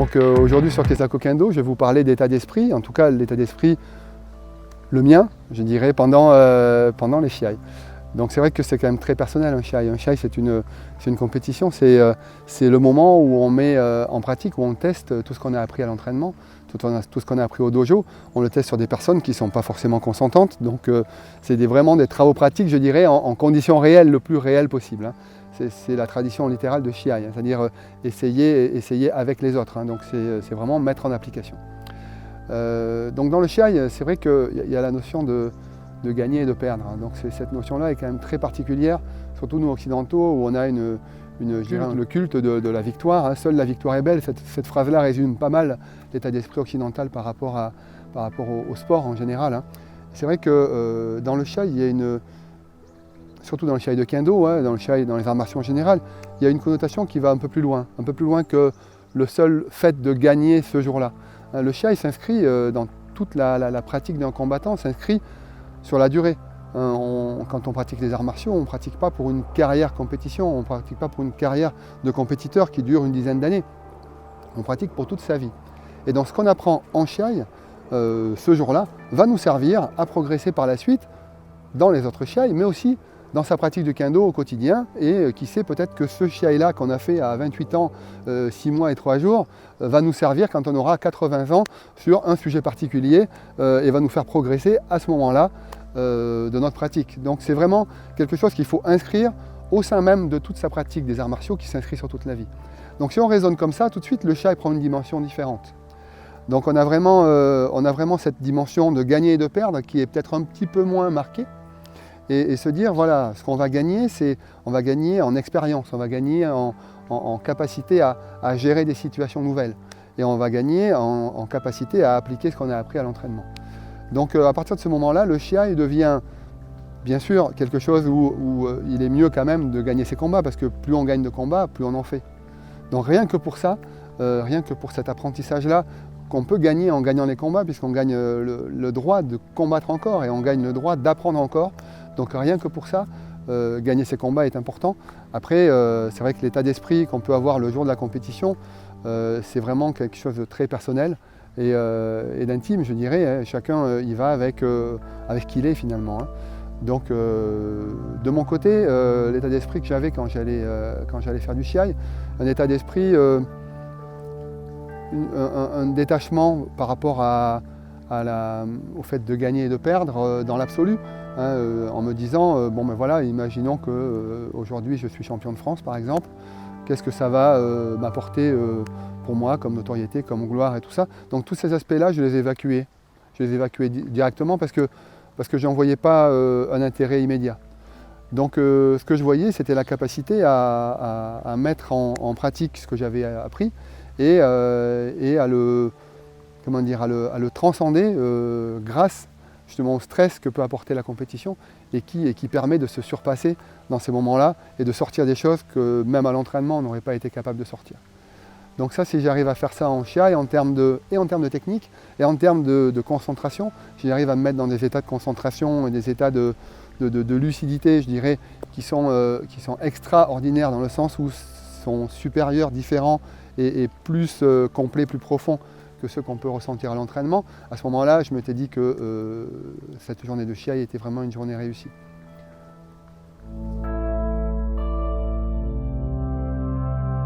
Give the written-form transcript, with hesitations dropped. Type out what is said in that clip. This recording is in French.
Donc aujourd'hui sur Kesako Kendo, je vais vous parler d'état d'esprit, en tout cas l'état d'esprit, le mien, je dirais, pendant les Shiai. Donc c'est vrai que c'est quand même très personnel un Shiai. Un Shiai c'est une compétition, c'est le moment où on met en pratique, où on teste tout ce qu'on a appris à l'entraînement, tout ce qu'on a appris au dojo. On le teste sur des personnes qui ne sont pas forcément consentantes, donc c'est vraiment des travaux pratiques, je dirais, en conditions réelles, le plus réel possible. Hein. C'est la tradition littérale de Shiai, hein, c'est-à-dire essayer avec les autres. Hein, donc c'est vraiment mettre en application. Donc dans le Shiai, c'est vrai qu'il y a la notion de gagner et de perdre. Hein. Donc cette notion-là est quand même très particulière, surtout nous occidentaux, où on a je dirais, le culte de la victoire. Hein. Seule la victoire est belle. Cette phrase-là résume pas mal l'état d'esprit occidental par rapport au sport en général. Hein. C'est vrai que dans le Shiai, il y a surtout dans le Shiai de Kendo, hein, dans les arts martiaux en général, il y a une connotation qui va un peu plus loin que le seul fait de gagner ce jour-là. Le Shiai s'inscrit dans toute la pratique d'un combattant, s'inscrit sur la durée. Quand on pratique les arts martiaux, on ne pratique pas pour une carrière compétition, on ne pratique pas pour une carrière de compétiteur qui dure une dizaine d'années. On pratique pour toute sa vie. Et donc ce qu'on apprend en Shiai, ce jour-là, va nous servir à progresser par la suite dans les autres Shiai, mais aussi dans sa pratique de Kendo au quotidien, et qui sait peut-être que ce Shiai-là qu'on a fait à 28 ans, 6 mois et 3 jours, va nous servir quand on aura 80 ans sur un sujet particulier, et va nous faire progresser à ce moment-là de notre pratique. Donc c'est vraiment quelque chose qu'il faut inscrire au sein même de toute sa pratique des arts martiaux qui s'inscrit sur toute la vie. Donc si on raisonne comme ça, tout de suite le Shiai prend une dimension différente. Donc on a vraiment cette dimension de gagner et de perdre qui est peut-être un petit peu moins marquée. Et se dire, voilà, ce qu'on va gagner, on va gagner en expérience, on va gagner en capacité à gérer des situations nouvelles. Et on va gagner en capacité à appliquer ce qu'on a appris à l'entraînement. Donc à partir de ce moment-là, le Shiai devient bien sûr quelque chose où il est mieux quand même de gagner ses combats, parce que plus on gagne de combats, plus on en fait. Donc rien que pour ça, rien que pour cet apprentissage-là, qu'on peut gagner en gagnant les combats, puisqu'on gagne le droit de combattre encore et on gagne le droit d'apprendre encore. Donc rien que pour ça, gagner ces combats est important. Après, c'est vrai que l'état d'esprit qu'on peut avoir le jour de la compétition, c'est vraiment quelque chose de très personnel et d'intime, je dirais. Hein. Chacun y va avec qui il est finalement. Hein. Donc de mon côté, l'état d'esprit que j'avais quand j'allais faire du Shiai, un état d'esprit, un détachement par rapport au fait de gagner et de perdre dans l'absolu. Hein, en me disant, bon ben voilà, imaginons qu'aujourd'hui je suis champion de France par exemple, qu'est-ce que ça va m'apporter pour moi comme notoriété, comme gloire et tout ça. Donc tous ces aspects-là, je les évacuais. Je les évacuais directement parce que je n'en voyais pas un intérêt immédiat. Donc ce que je voyais, c'était la capacité à mettre en pratique ce que j'avais appris et à le transcender grâce justement au stress que peut apporter la compétition et qui permet de se surpasser dans ces moments-là et de sortir des choses que même à l'entraînement on n'aurait pas été capable de sortir. Donc ça, si j'arrive à faire ça en Shiai, en termes de technique et en termes de concentration, si j'arrive à me mettre dans des états de concentration et des états de lucidité, je dirais, qui sont extraordinaires dans le sens où sont supérieurs, différents et plus complets, plus profonds que ceux qu'on peut ressentir à l'entraînement, à ce moment-là, je m'étais dit que cette journée de Shiai était vraiment une journée réussie.